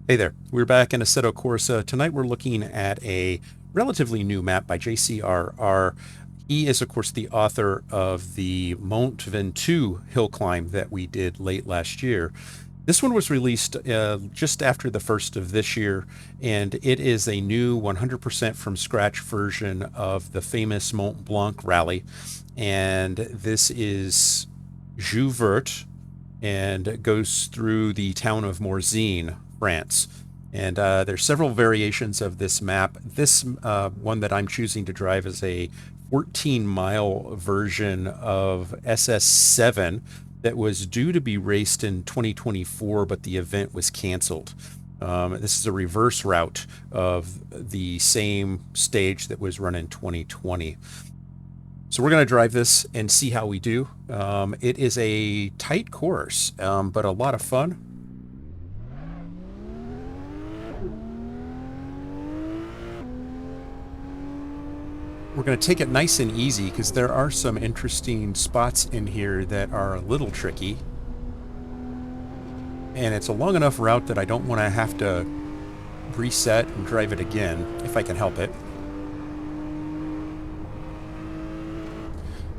Hey there, we're back in Assetto Corsa. Tonight we're looking at a relatively new map by JCRR. He is, of course, the author of the Mont-Ventoux hill climb that we did late last year. This one was released just after the first of this year, and it is a new 100% from scratch version of the famous Mont-Blanc rally. And this is Joux-Verte, and it goes through the town of Morzine, France. And there's several variations of this map. This one that I'm choosing to drive is a 14-mile version of SS7 that was due to be raced in 2024, but the event was canceled. This is a reverse route of the same stage that was run in 2020. So we're going to drive this and see how we do. It is a tight course, but a lot of fun. We're going to take it nice and easy because there are some interesting spots in here that are a little tricky. And it's a long enough route that I don't want to have to reset and drive it again, if I can help it.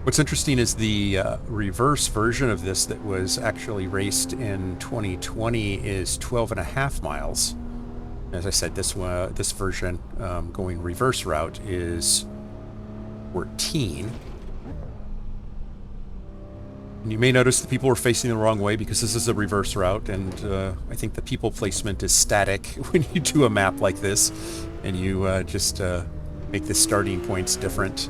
What's interesting is the reverse version of this that was actually raced in 2020 is 12.5 miles. As I said, this version going reverse route is 14. And you may notice that people are facing the wrong way because this is a reverse route, and I think the people placement is static when you do a map like this, and you just make the starting points different.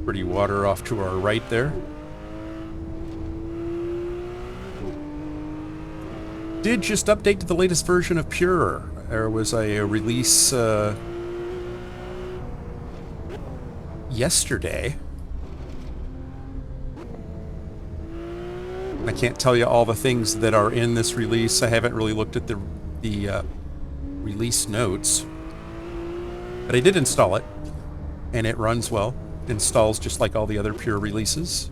Pretty water off to our right there. Did just update to the latest version of Pure. There was a release yesterday. I can't tell you all the things that are in this release. I haven't really looked at the release notes, but I did install it, and it runs well. Installs just like all the other Pure releases.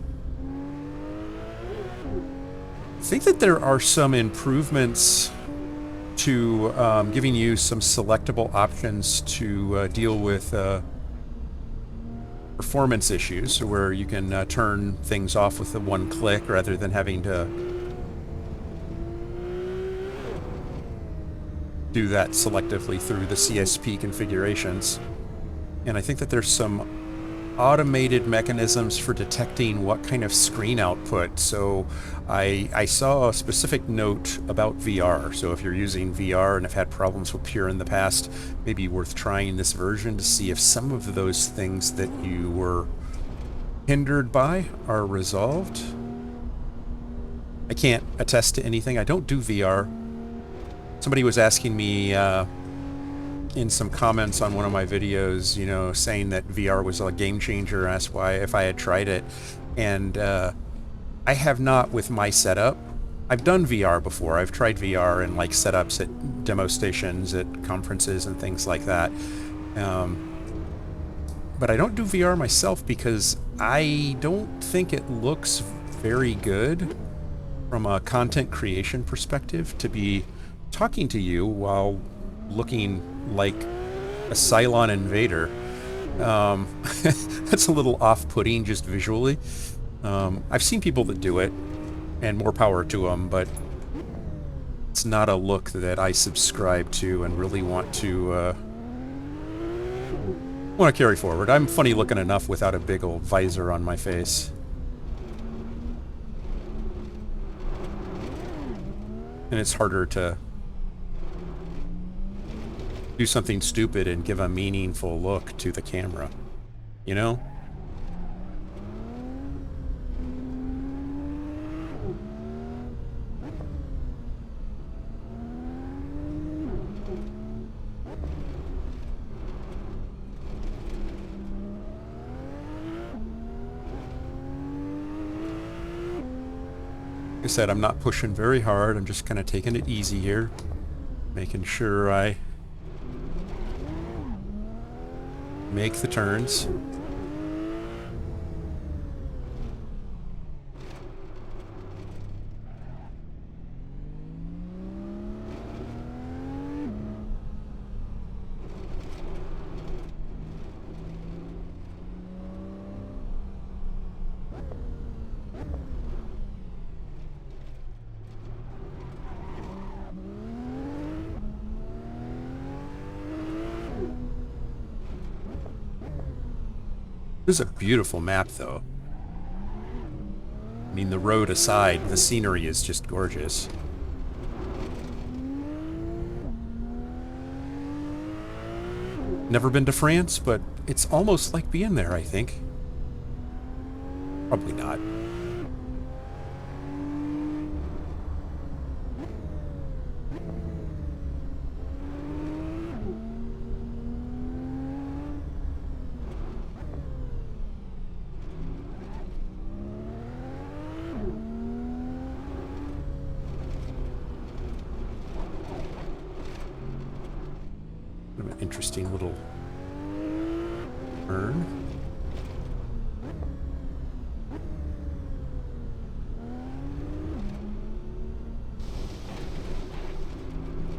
I think that there are some improvements to giving you some selectable options to deal with performance issues, where you can turn things off with the one click rather than having to do that selectively through the CSP configurations. And I think that there's some automated mechanisms for detecting what kind of screen output. So I saw a specific note about VR. So if you're using VR and have had problems with Pure in the past, maybe worth trying this version to see if some of those things that you were hindered by are resolved. I can't attest to anything. I don't do VR. Somebody was asking me in some comments on one of my videos, you know, saying that VR was a game changer, asked why if I had tried it. And I have not with my setup. I've done VR before. I've tried VR in like setups at demo stations, at conferences and things like that. But I don't do VR myself because I don't think it looks very good from a content creation perspective to be talking to you while looking like a Cylon invader. That's a little off-putting just visually. I've seen people that do it, and more power to them, but it's not a look that I subscribe to and really want to carry forward. I'm funny looking enough without a big old visor on my face. And it's harder to do something stupid and give a meaningful look to the camera, you know? Like I said, I'm not pushing very hard. I'm just kind of taking it easy here. Making sure I make the turns. This is a beautiful map, though. I mean, the road aside, the scenery is just gorgeous. Never been to France, but it's almost like being there, I think. Probably not. An interesting little turn.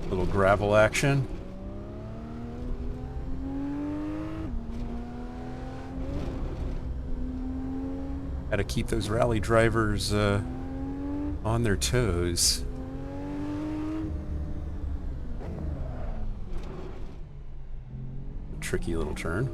Little gravel action. Got to keep those rally drivers on their toes. Tricky little turn.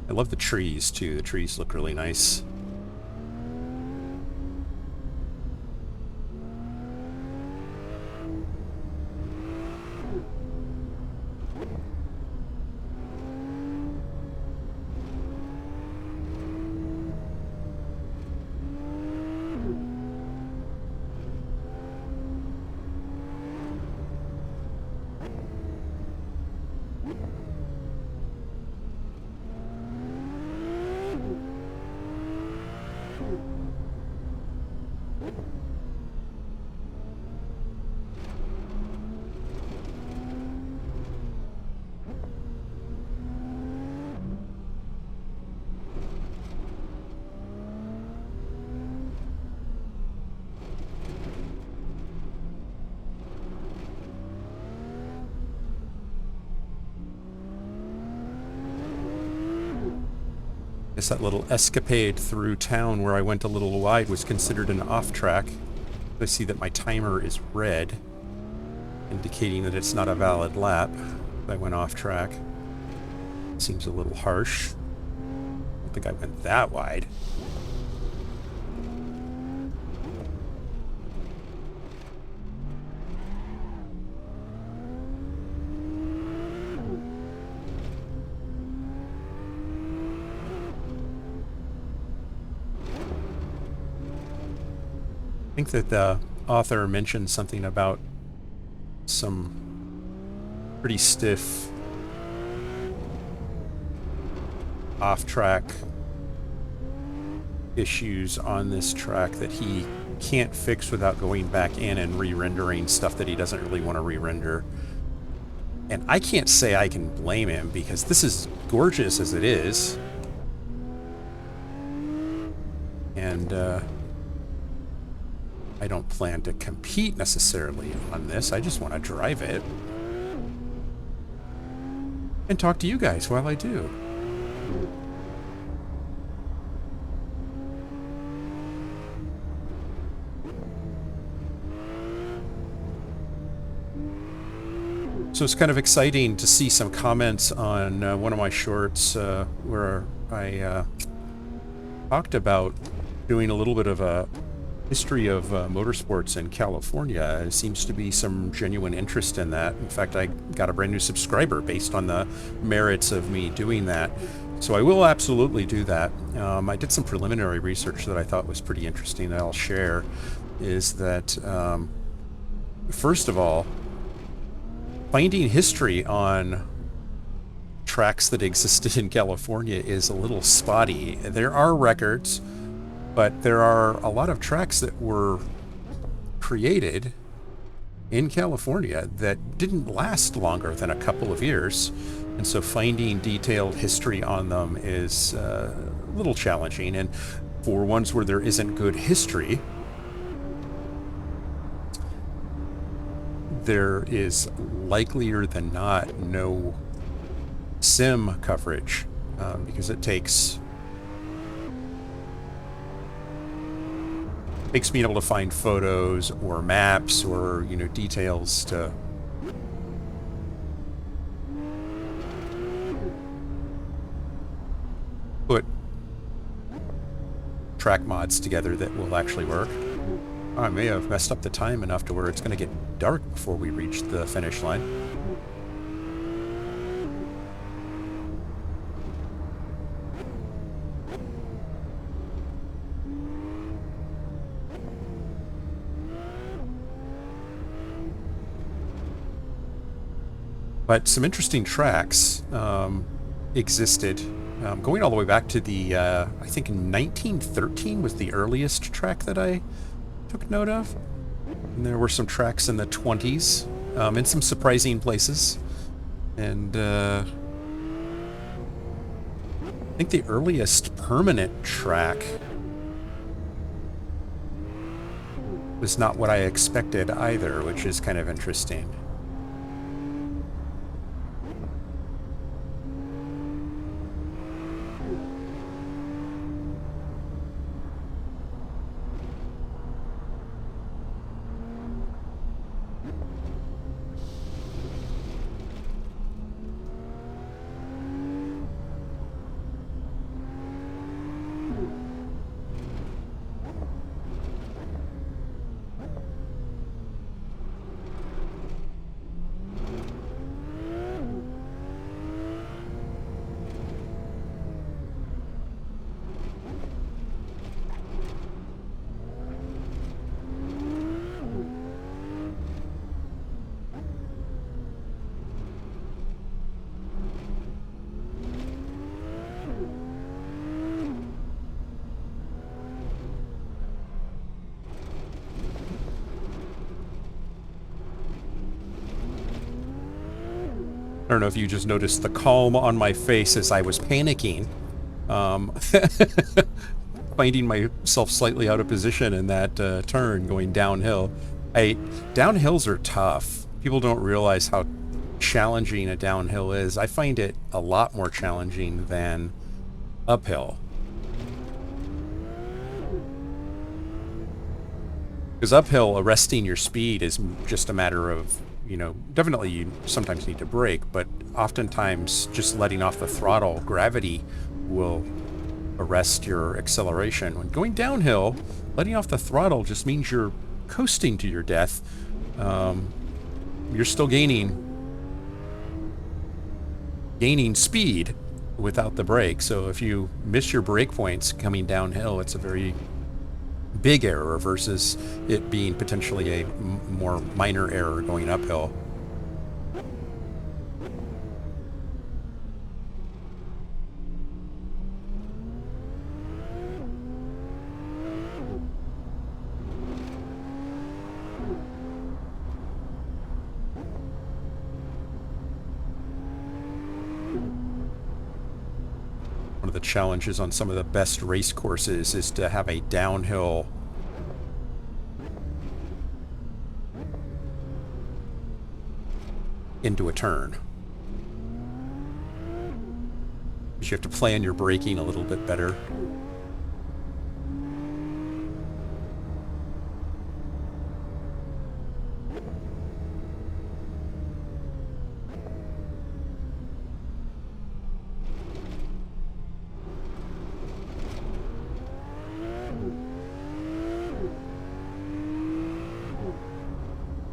I love the trees, too. The trees look really nice. Guess that little escapade through town where I went a little wide was considered an off-track. I see that my timer is red, indicating that it's not a valid lap. I went off-track. Seems a little harsh. I don't think I went that wide. I think that the author mentioned something about some pretty stiff off-track issues on this track that he can't fix without going back in and re-rendering stuff that he doesn't really want to re-render. And I can't say I can blame him, because this is gorgeous as it is. And I don't plan to compete necessarily on this. I just want to drive it and talk to you guys while I do. So it's kind of exciting to see some comments on one of my shorts where I talked about doing a little bit of a history of motorsports in California. There seems to be some genuine interest in that. In fact, I got a brand new subscriber based on the merits of me doing that. So I will absolutely do that. I did some preliminary research that I thought was pretty interesting that I'll share. Is that, first of all, finding history on tracks that existed in California is a little spotty. There are records, but there are a lot of tracks that were created in California that didn't last longer than a couple of years. And so finding detailed history on them is a little challenging. And for ones where there isn't good history, there is likelier than not no sim coverage, because it takes being able to find photos or maps or, you know, details to put track mods together that will actually work. I may have messed up the time enough to where it's going to get dark before we reach the finish line. But some interesting tracks existed, going all the way back to the, I think in 1913 was the earliest track that I took note of. And there were some tracks in the 20s, in some surprising places. And I think the earliest permanent track was not what I expected either, which is kind of interesting. I don't know if you just noticed the calm on my face as I was panicking. Finding myself slightly out of position in that turn going downhill. Downhills are tough. People don't realize how challenging a downhill is. I find it a lot more challenging than uphill. Because uphill, arresting your speed is just a matter of, you know, definitely you sometimes need to brake, but oftentimes just letting off the throttle, gravity will arrest your acceleration. When going downhill, letting off the throttle just means you're coasting to your death. You're still gaining speed without the brake. So if you miss your brake points coming downhill, it's a very big error versus it being potentially a more minor error going uphill. One of the challenges on some of the best race courses is to have a downhill into a turn. You have to plan your braking a little bit better.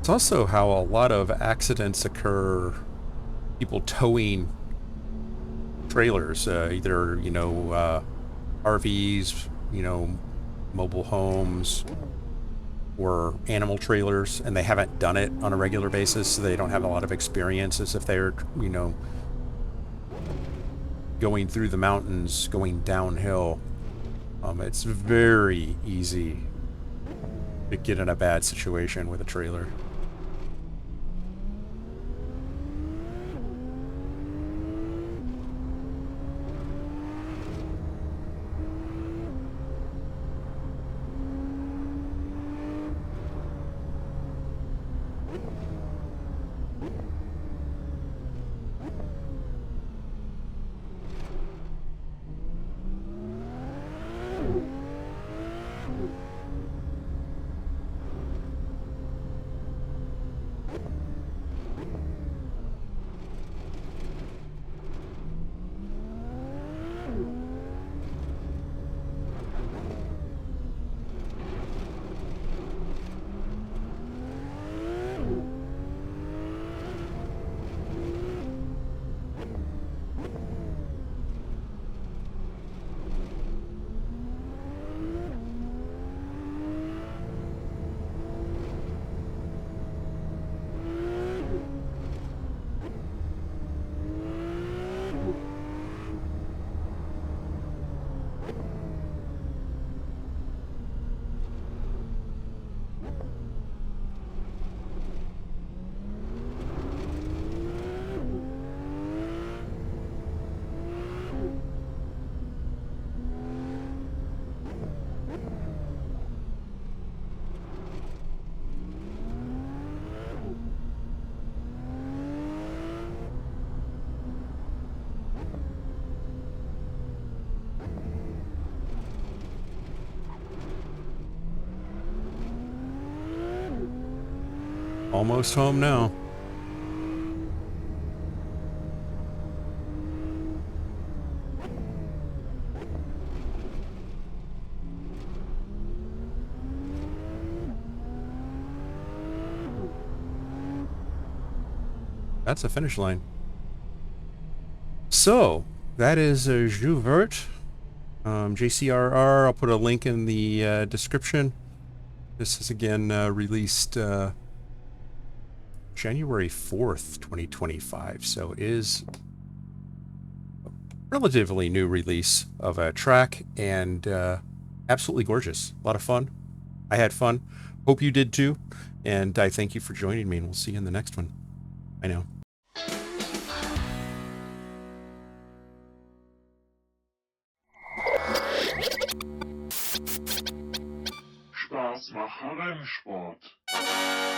It's also how a lot of accidents occur, people towing trailers, either, RVs, mobile homes, or animal trailers, and they haven't done it on a regular basis, so they don't have a lot of experience as if they're, going through the mountains, going downhill. It's very easy to get in a bad situation with a trailer. Almost home now. That's a finish line. So, that is Joux-Verte, JCRR. I'll put a link in the description. This is again released January 4th, 2025. So it is a relatively new release of a track, and absolutely gorgeous. A lot of fun. I had fun. Hope you did too. And I thank you for joining me, and we'll see you in the next one. I know. Spaß mache Rennsport.